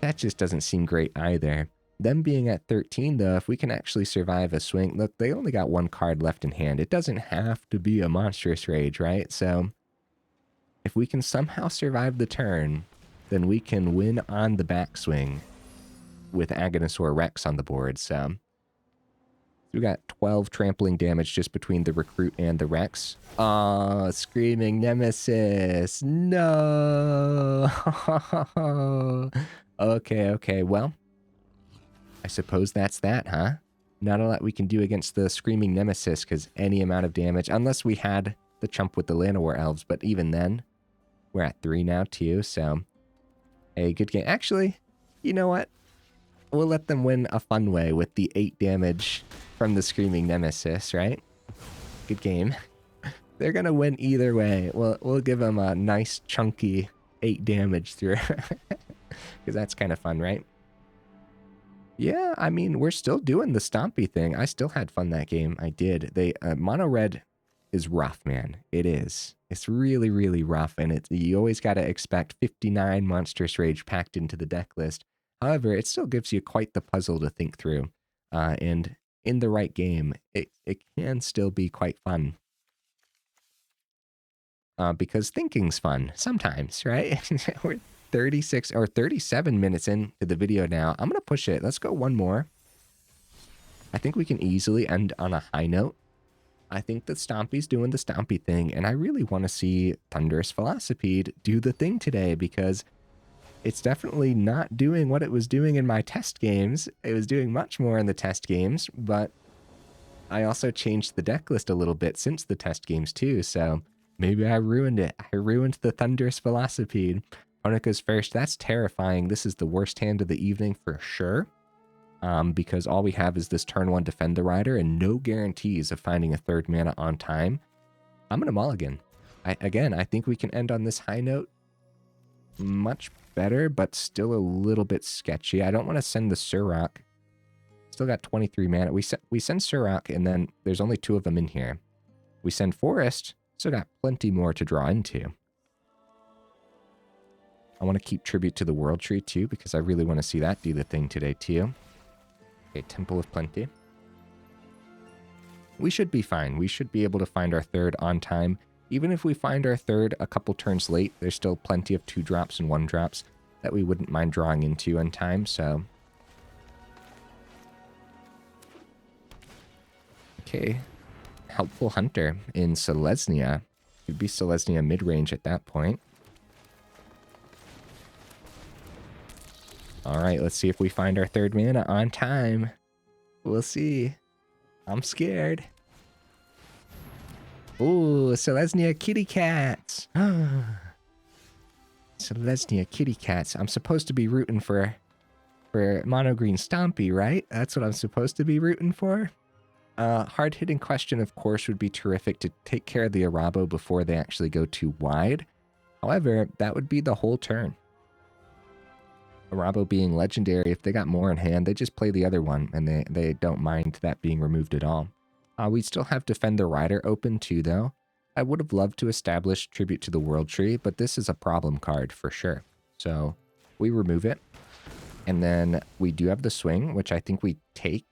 That just doesn't seem great either. Them being at 13, though, if we can actually survive a swing... Look, they only got 1 card left in hand. It doesn't have to be a Monstrous Rage, right? So if we can somehow survive the turn, then we can win on the backswing with Agonasaur Rex on the board. So we got 12 trampling damage just between the Recruit and the Rex. Oh, Screaming Nemesis. No. Okay. Well, I suppose that's that, huh? Not a lot we can do against the Screaming Nemesis, because any amount of damage, unless we had the chump with the Llanowar Elves, but even then, we're at 3 now too, so a good game. Actually, you know what? We'll let them win a fun way with the 8 damage from the Screaming Nemesis, right? Good game. They're gonna win either way. We'll give them a nice chunky 8 damage through, because that's kind of fun, right? Yeah, I mean, we're still doing the Stompy thing. I still had fun that game. I did. Mono Red is rough, man. It is. It's really, really rough, and you always got to expect 59 Monstrous Rage packed into the deck list. However, it still gives you quite the puzzle to think through. And in the right game, it can still be quite fun. Because thinking's fun sometimes, right? We're 36 or 37 minutes into the video now. I'm going to push it. Let's go one more. I think we can easily end on a high note. I think that Stompy's doing the Stompy thing, and I really want to see Thunderous Velocipede do the thing today, because it's definitely not doing what it was doing in my test games. It was doing much more in the test games, but I also changed the deck list a little bit since the test games too, so maybe I ruined it. I ruined the Thunderous Velocipede. Opponent goes first. That's terrifying. This is the worst hand of the evening for sure. Because all we have is this turn 1 Defend the Rider and no guarantees of finding a 3rd mana on time. I'm going to mulligan. I think we can end on this high note. Much better, but still a little bit sketchy. I don't want to send the Surrak. Still got 23 mana. We send Surrak, and then there's only 2 of them in here. We send Forest, still got plenty more to draw into. I want to keep Tribute to the World Tree too, because I really want to see that do the thing today too. Okay, Temple of Plenty. We should be fine. We should be able to find our 3rd on time. Even if we find our 3rd a couple turns late, there's still plenty of 2-drops and 1-drops that we wouldn't mind drawing into in time, so. Okay. Helpful Hunter in Selesnya. Could be Selesnya mid-range at that point. Alright, let's see if we find our 3rd mana on time. We'll see. I'm scared. Ooh, Selesnya kitty cats. Selesnya kitty cats. I'm supposed to be rooting for Mono Green Stompy, right? That's what I'm supposed to be rooting for. Hard-hitting question, of course, would be terrific to take care of the Arabo before they actually go too wide. However, that would be the whole turn. Arabo being legendary, if they got more in hand, they just play the other one, and they don't mind that being removed at all. We still have Defend the Rider open too, though. I would have loved to establish Tribute to the World Tree, but this is a problem card for sure. So we remove it. And then we do have the swing, which I think we take.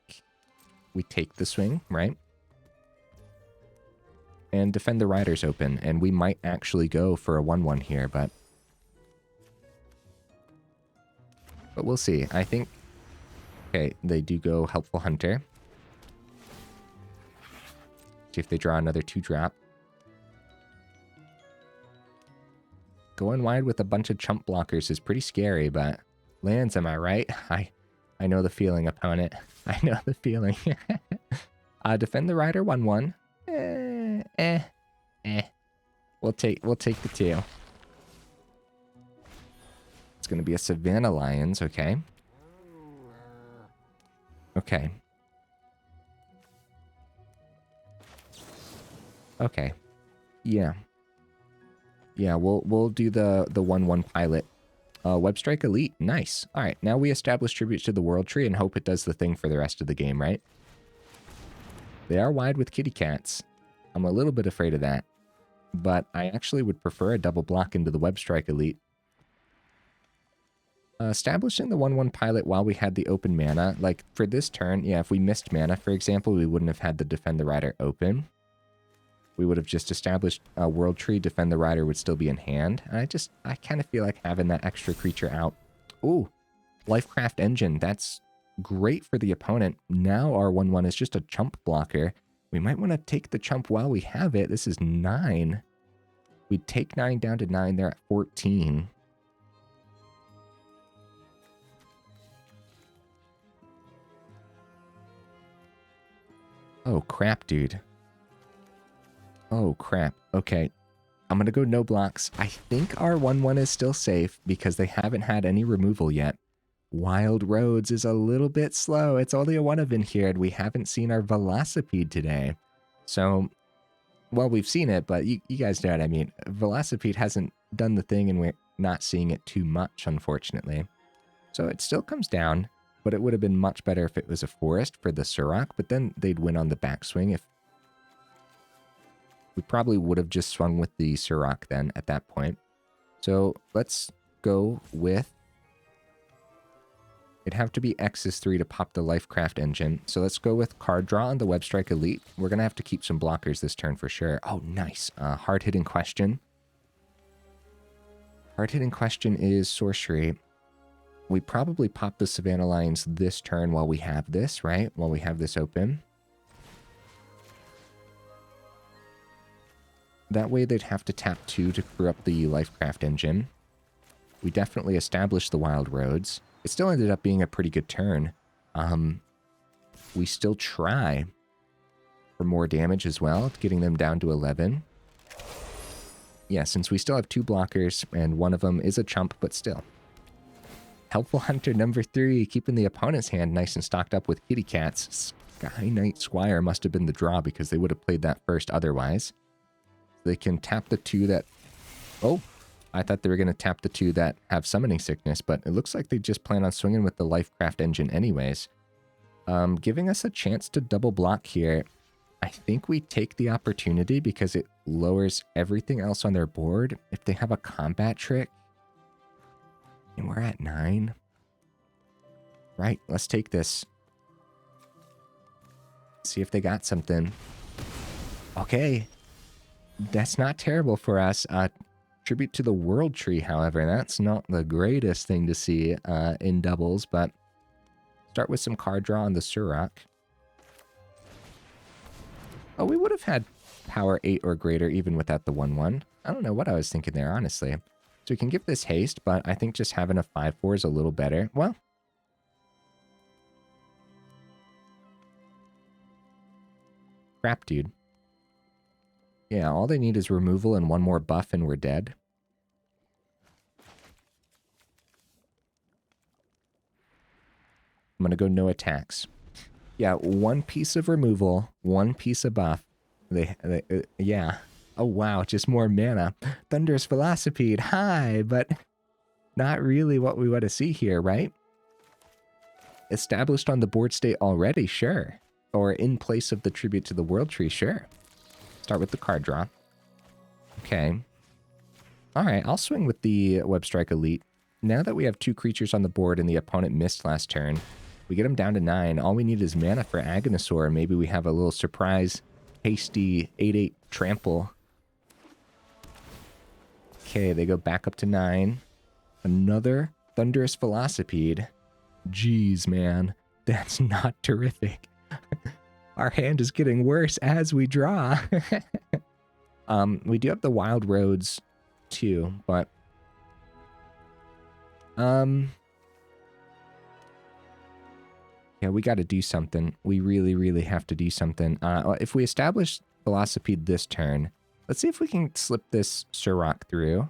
We take the swing, right? And Defend the Rider's open, and we might actually go for a 1-1 here, but we'll see. I think, okay, they do go Helpful Hunter. See if they draw another 2-drop. Going wide with a bunch of chump blockers is pretty scary, but lands, am I right? I know the feeling, opponent. I know the feeling. Defend the Rider 1-1. We'll take the 2. It's going to be a Savannah Lions, okay. Okay. Okay. Yeah. Yeah, we'll do the 1/1 pilot. Webstrike Elite, nice. All right, now we establish tributes to the World Tree and hope it does the thing for the rest of the game, right? They are wide with kitty cats. I'm a little bit afraid of that, but I actually would prefer a double block into the Webstrike Elite. Establishing the 1/1 pilot while we had the open mana, like for this turn, yeah, if we missed mana, for example, we wouldn't have had the Defend the Rider open. We would have just established a World Tree, Defend the Rider would still be in hand. And I kind of feel like having that extra creature out. Ooh, Lifecraft Engine, that's great for the opponent. Now our 1/1 is just a chump blocker. We might want to take the chump while we have it. This is 9. We'd take 9 down to 9. They're at 14. Oh, crap, dude. Oh, crap. Okay. I'm going to go no blocks. I think our 1/1 is still safe because they haven't had any removal yet. Wild Roads is a little bit slow. It's only a 1 of in here, and we haven't seen our Velocipede today. So, well, we've seen it, but you guys know what I mean. Velocipede hasn't done the thing, and we're not seeing it too much, unfortunately. So it still comes down, but it would have been much better if it was a forest for the Surrak, but then they'd win on the backswing. If we probably would have just swung with the Surrak then at that point. So let's go with... It'd have to be X's 3 to pop the Lifecraft Engine. So let's go with card draw on the Webstrike Elite. We're going to have to keep some blockers this turn for sure. Oh, nice. Hard-hitting question. Hard-hitting question is Sorcery. We probably pop the Savannah Lions this turn while we have this, right? While we have this open. That way they'd have to tap 2 to crew up the Lifecraft Engine. We definitely established the Wild Roads. It still ended up being a pretty good turn. We still try for more damage as well, getting them down to 11. Yeah, since we still have 2 blockers, and one of them is a chump, but still. Helpful Hunter number 3, keeping the opponent's hand nice and stocked up with kitty cats. Sky Knight Squire must have been the draw because they would have played that first otherwise. They can tap the 2 that... Oh, I thought they were going to tap the 2 that have Summoning Sickness, but it looks like they just plan on swinging with the Lifecraft Engine anyways. Giving us a chance to double block here. I think we take the opportunity because it lowers everything else on their board. If they have a combat trick, and we're at 9. Right, let's take this. See if they got something. Okay. That's not terrible for us. Tribute to the World Tree, however. That's not the greatest thing to see in doubles, but start with some card draw on the Surrak. Oh, we would have had power 8 or greater even without the 1/1. I don't know what I was thinking there, honestly. So we can give this haste, but I think just having a 5/4 is a little better. Well, crap, dude. Yeah, all they need is removal and 1 more buff and we're dead. I'm going to go no attacks. Yeah, 1 piece of removal, 1 piece of buff. Yeah. Oh, wow, just more mana. Thunderous Velocipede, hi, but not really what we want to see here, right? Established on the board state already, sure. Or in place of the Tribute to the World Tree, sure. Start with the card draw. Okay. Alright, I'll swing with the Webstrike Elite. Now that we have 2 creatures on the board and the opponent missed last turn, we get them down to 9. All we need is mana for Agonasaur. Maybe we have a little surprise, hasty 8/8 trample. Okay, they go back up to 9. Another Thunderous Velocipede. Jeez, man. That's not terrific. Our hand is getting worse as we draw. We do have the Wild Roads too, but yeah, we got to do something. We really, really have to do something. If we establish Velocipede this turn, let's see if we can slip this Surrak through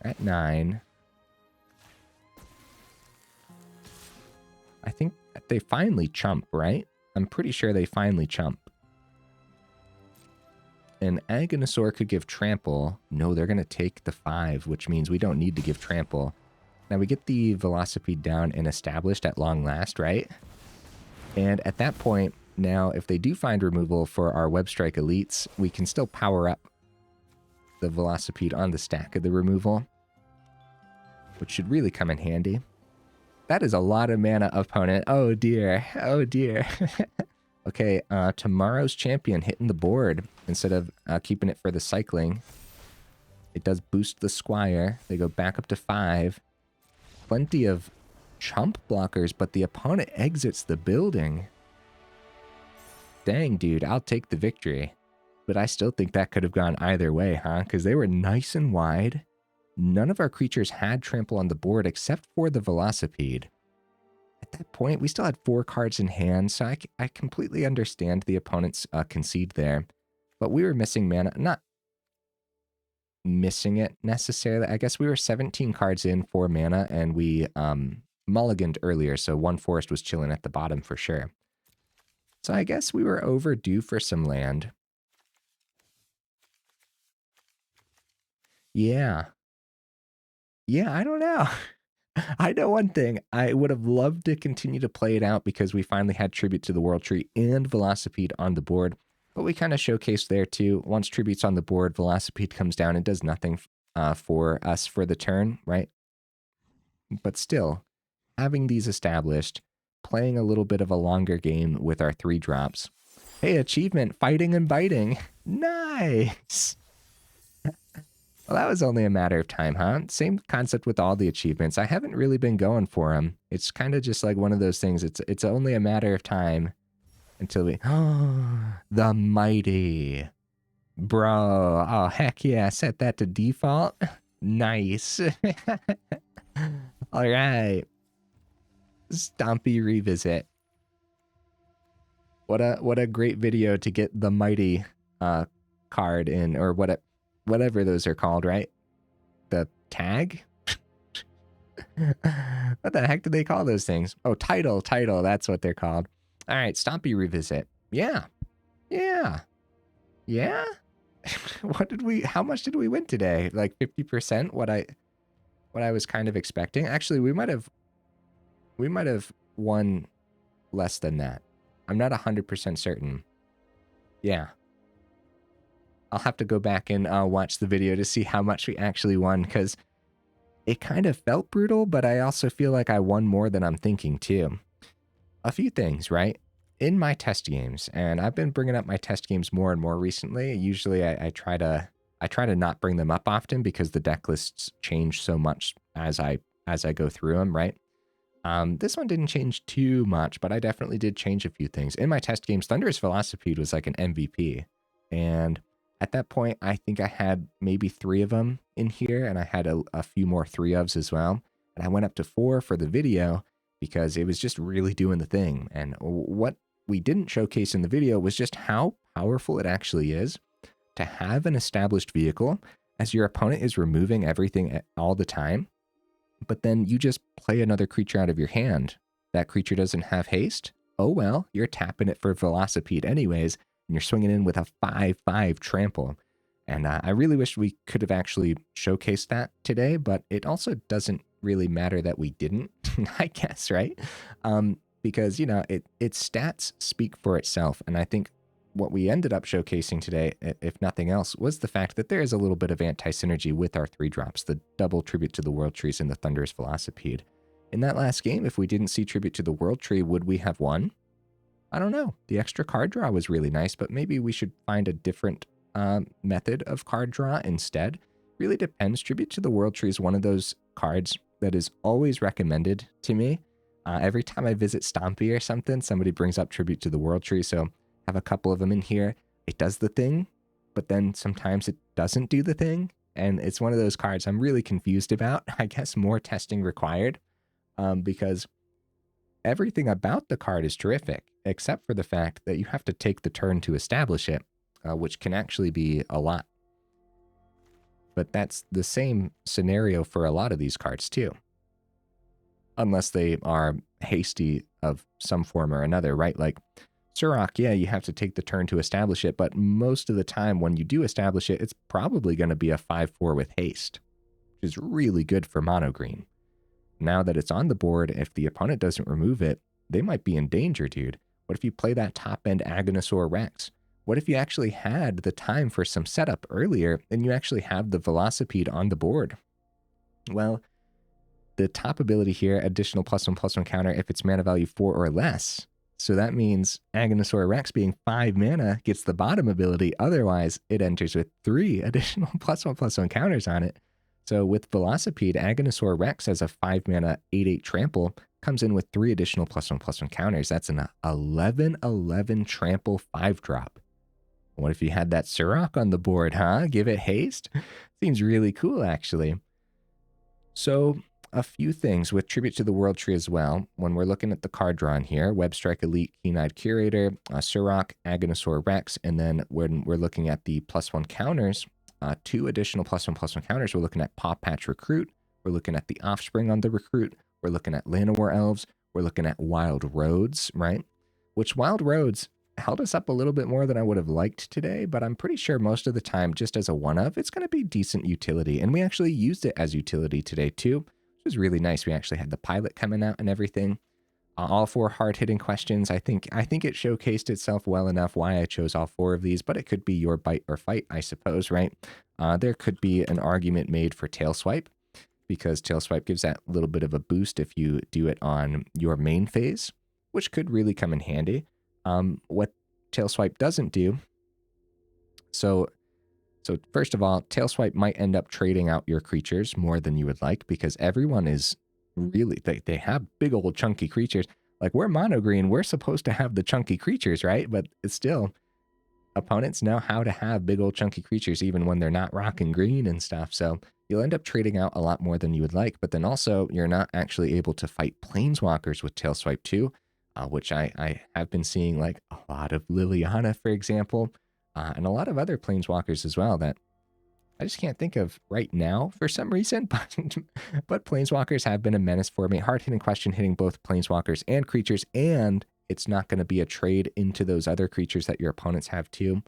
at 9. I think they finally chump, right? I'm pretty sure they finally chump. And Agonasaur could give Trample. No, they're going to take the 5, which means we don't need to give Trample. Now we get the Velocipede down and established at long last, right? And at that point, now if they do find removal for our Webstrike Elites, we can still power up the Velocipede on the stack of the removal, which should really come in handy. That is a lot of mana, opponent. Oh dear, oh dear. Okay, tomorrow's champion hitting the board instead of keeping it for the cycling. It does boost the Squire. They go back up to 5. Plenty of chump blockers, but the opponent exits the building. Dang, dude, I'll take the victory. But I still think that could have gone either way, huh? Because they were nice and wide. None of our creatures had trample on the board except for the Velocipede. At that point, we still had 4 cards in hand, so I completely understand the opponent's concede there. But we were missing mana. Not missing it necessarily. I guess we were 17 cards in, 4 mana, and we mulliganed earlier, so 1 forest was chilling at the bottom for sure. So I guess we were overdue for some land. Yeah. Yeah, I don't know. I know one thing. I would have loved to continue to play it out because we finally had Tribute to the World Tree and Velocipede on the board. But we kind of showcased there too. Once Tribute's on the board, Velocipede comes down and does nothing for us for the turn, right? But still, having these established, playing a little bit of a longer game with our 3 drops. Hey, achievement, fighting and biting. Nice! Well, that was only a matter of time, huh? Same concept with all the achievements. I haven't really been going for them. It's kind of just like one of those things. It's only a matter of time until we... Oh, the mighty. Bro. Oh, heck yeah. Set that to default. Nice. All right. Stompy Revisit. What a great video to get the mighty card in, or whatever those are called, right? The tag? What the heck do they call those things? Oh, title, that's what they're called. All right, Stompy Revisit. Yeah. How much did we win today? Like 50%? What I was kind of expecting. Actually, we might have won less than that. I'm not 100% certain. Yeah. I'll have to go back and watch the video to see how much we actually won, because it kind of felt brutal, but I also feel like I won more than I'm thinking too. A few things, right? In my test games, and I've been bringing up my test games more and more recently. Usually I try to not bring them up often because the deck lists change so much as I go through them, right? This one didn't change too much, but I definitely did change a few things. In my test games, Thunderous Velocipede was like an MVP, and at that point, I think I had maybe 3 of them in here, and I had a few more 3-ofs as well. And I went up to 4 for the video because it was just really doing the thing. And what we didn't showcase in the video was just how powerful it actually is to have an established vehicle as your opponent is removing everything all the time. But then you just play another creature out of your hand. That creature doesn't have haste. Oh well, you're tapping it for Velocipede anyways, and you're swinging in with a 5/5 trample. And I really wish we could have actually showcased that today, but it also doesn't really matter that we didn't, I guess, right? Because, you know, its stats speak for itself. And I think what we ended up showcasing today, if nothing else, was the fact that there is a little bit of anti-synergy with our 3 drops, the double Tribute to the World Trees and the Thunderous Velocipede. In that last game, if we didn't see Tribute to the World Tree, would we have won? I don't know. The extra card draw was really nice, but maybe we should find a different method of card draw instead. Really depends. Tribute to the World Tree is one of those cards that is always recommended to me. Every time I visit Stompy or something, somebody brings up Tribute to the World Tree, so I have a couple of them in here. It does the thing, but then sometimes it doesn't do the thing, and it's one of those cards I'm really confused about. I guess more testing required, because everything about the card is terrific, except for the fact that you have to take the turn to establish it, which can actually be a lot. But that's the same scenario for a lot of these cards too. Unless they are hasty of some form or another, right? Like Surrak, yeah, you have to take the turn to establish it, but most of the time when you do establish it, it's probably going to be a 5/4 with haste, which is really good for mono green. Now that it's on the board, if the opponent doesn't remove it, they might be in danger, dude. What if you play that top-end Agonasaur Rex? What if you actually had the time for some setup earlier and you actually have the Velocipede on the board? Well, the top ability here, additional +1/+1 counter if it's mana value 4 or less. So that means Agonasaur Rex being 5 mana gets the bottom ability. Otherwise, it enters with 3 additional +1/+1 counters on it. So with Velocipede, Agonasaur Rex as a 5 mana 8/8 trample comes in with 3 additional +1/+1 counters. That's an 11/11 trample 5-drop. What if you had that Surrak on the board, huh? Give it haste? Seems really cool, actually. So a few things with Tribute to the World Tree as well. When we're looking at the card drawn here, Webstrike Elite, Keen-Eyed Curator, Surrak, Agonasaur Rex, and then when we're looking at the +1 counters, 2 additional +1/+1 counters, we're looking at Pawpatch Recruit, we're looking at the Offspring on the Recruit, we're looking at Llanowar Elves, we're looking at Wild Roads, right? Which Wild Roads held us up a little bit more than I would have liked today, but I'm pretty sure most of the time, just as a one-of, it's going to be decent utility. And we actually used it as utility today too, which was really nice. We actually had the pilot coming out and everything. All 4 hard-hitting questions. I think it showcased itself well enough why I chose all 4 of these, but it could be your bite or fight, I suppose, right? There could be an argument made for Tail Swipe, because Tail Swipe gives that little bit of a boost if you do it on your main phase, which could really come in handy. What Tail Swipe doesn't do, so first of all, Tail Swipe might end up trading out your creatures more than you would like, because everyone is really, they have big old chunky creatures. Like, we're mono green, we're supposed to have the chunky creatures, right? But it's still, opponents know how to have big old chunky creatures even when they're not rocking green and stuff. So you'll end up trading out a lot more than you would like, but then also you're not actually able to fight planeswalkers with Tail Swipe 2. Which I have been seeing, like a lot of Liliana, for example, and a lot of other planeswalkers as well that I just can't think of right now for some reason, but planeswalkers have been a menace for me. Hard-hitting question hitting both planeswalkers and creatures, and it's not going to be a trade into those other creatures that your opponents have too.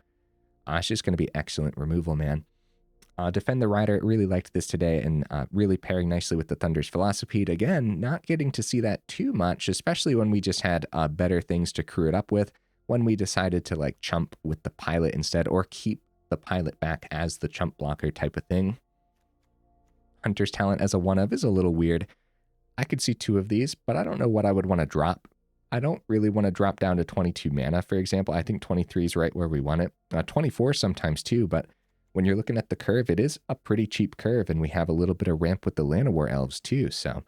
It's just going to be excellent removal, man. Defend the Rider, really liked this today, and really pairing nicely with the Thunderous Velocipede. Again, not getting to see that too much, especially when we just had better things to crew it up with, when we decided to like chump with the pilot instead, or keep the pilot back as the chump blocker type of thing. Hunter's Talent as a one-of is a little weird. I could see 2 of these, but I don't know what I would want to drop. I don't really want to drop down to 22 mana, for example. I think 23 is right where we want it. 24 sometimes too, but when you're looking at the curve, it is a pretty cheap curve, and we have a little bit of ramp with the Llanowar Elves too. So,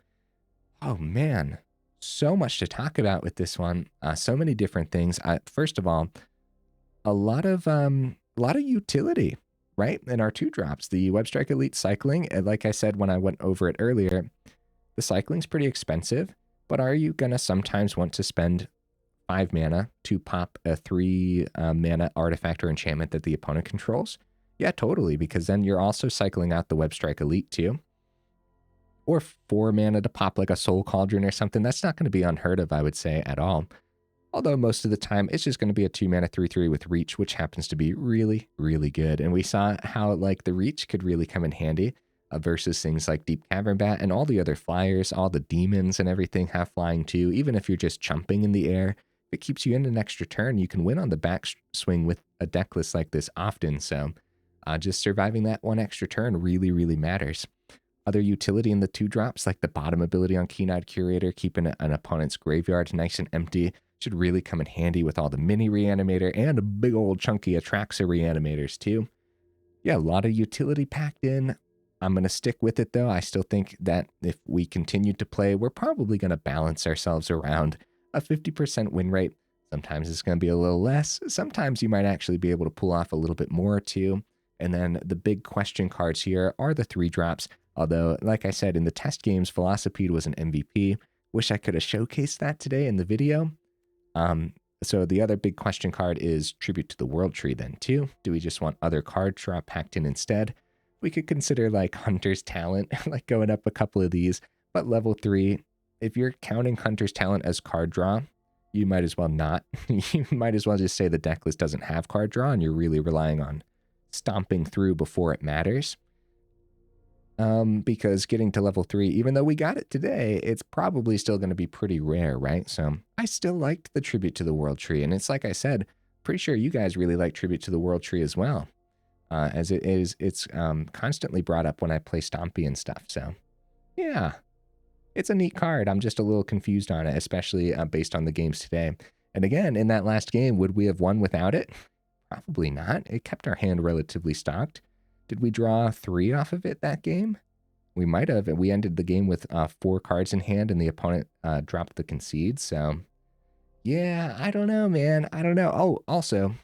oh man, so much to talk about with this one. So many different things. First of all, a lot of utility, right? In our 2-drops, the Webstrike Elite cycling, and like I said when I went over it earlier, the cycling's pretty expensive, but are you gonna sometimes want to spend 5 mana to pop a 3 mana artifact or enchantment that the opponent controls? Yeah, totally, because then you're also cycling out the Webstrike Elite too. Or 4 mana to pop like a Soul Cauldron or something. That's not going to be unheard of, I would say, at all. Although most of the time, it's just going to be a 2 mana 3/3 with Reach, which happens to be really, really good. And we saw how like the Reach could really come in handy versus things like Deep Cavern Bat, and all the other flyers, all the demons and everything have flying too. Even if you're just chumping in the air, if it keeps you in an extra turn, you can win on the backswing with a deck list like this often. So just surviving that 1 extra turn really, really matters. Other utility in the 2-drops, like the bottom ability on Keen-Eyed Curator, keeping an opponent's graveyard nice and empty, should really come in handy with all the mini reanimator and a big old chunky Atraxa reanimators too. Yeah, a lot of utility packed in. I'm going to stick with it though. I still think that if we continue to play, we're probably going to balance ourselves around a 50% win rate. Sometimes it's going to be a little less. Sometimes you might actually be able to pull off a little bit more too. And then the big question cards here are the 3-drops. Although, like I said, in the test games, Velocipede was an MVP. Wish I could have showcased that today in the video. So the other big question card is Tribute to the World Tree then too. Do we just want other card draw packed in instead? We could consider like Hunter's Talent, like going up a couple of these. But level 3, if you're counting Hunter's Talent as card draw, you might as well not. You might as well just say the deck list doesn't have card draw and you're really relying on stomping through before it matters. Because getting to level 3, even though we got it today, it's probably still going to be pretty rare, right? So I still liked the Tribute to the World Tree. And it's like I said, pretty sure you guys really like Tribute to the World Tree as well. As it's constantly brought up when I play Stompy and stuff. So yeah, it's a neat card. I'm just a little confused on it, especially based on the games today. And again, in that last game, would we have won without it? Probably not. It kept our hand relatively stocked. Did we draw 3 off of it that game? We might have. We ended the game with 4 cards in hand and the opponent dropped the concede. So yeah, I don't know, man. I don't know. Oh, also,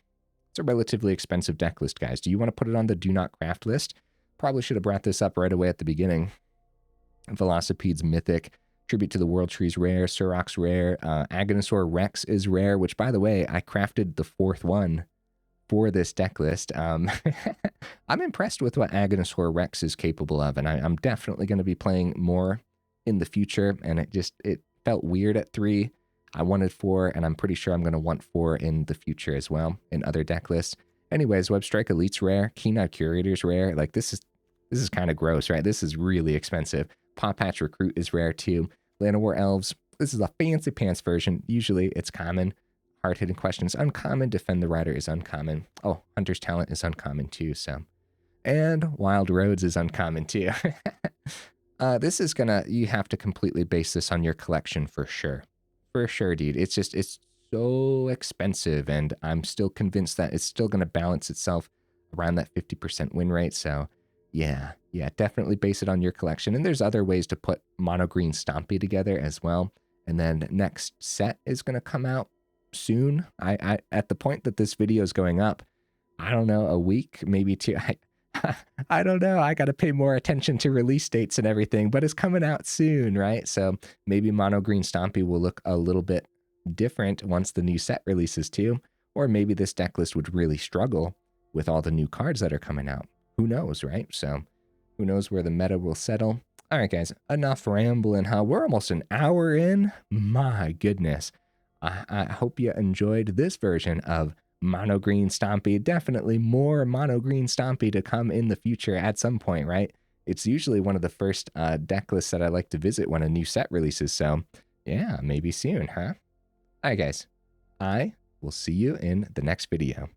it's a relatively expensive deck list, guys. Do you want to put it on the do not craft list? Probably should have brought this up right away at the beginning. Velocipede's mythic. Tribute to the World Tree's rare. Surrak's rare. Agonasaur Rex is rare, which, by the way, I crafted the 4th one for this deck list. I'm impressed with what Agonasaur Rex is capable of, and I'm definitely going to be playing more in the future, and it felt weird at 3. I wanted 4, and I'm pretty sure I'm going to want 4 in the future as well in other deck lists. Anyways, Webstrike Elite's rare. Keen-Eyed Curator's rare. Like, this is kind of gross, right? This is really expensive. Pawpatch Recruit is rare too. Llanowar Elves. This is a fancy pants version. Usually it's common. Hard-hitting questions, uncommon. Defend the Rider is uncommon. Oh, Hunter's Talent is uncommon too, so. And Wild Roads is uncommon too. This is you have to completely base this on your collection for sure. For sure, dude. It's so expensive, and I'm still convinced that it's still gonna balance itself around that 50% win rate, so yeah, definitely base it on your collection. And there's other ways to put Mono Green Stompy together as well. And then next set is gonna come out soon. I at the point that this video is going up, I don't know, a week, maybe 2. I don't know. I got to pay more attention to release dates and everything, but it's coming out soon, right? So maybe Mono Green Stompy will look a little bit different once the new set releases too, or maybe this deck list would really struggle with all the new cards that are coming out. Who knows, right? So who knows where the meta will settle. All right, guys, enough rambling, huh? We're almost an hour in. My goodness. I hope you enjoyed this version of Mono Green Stompy. Definitely more Mono Green Stompy to come in the future at some point, right? It's usually one of the first deck lists that I like to visit when a new set releases. So yeah, maybe soon, huh? All right, guys. I will see you in the next video.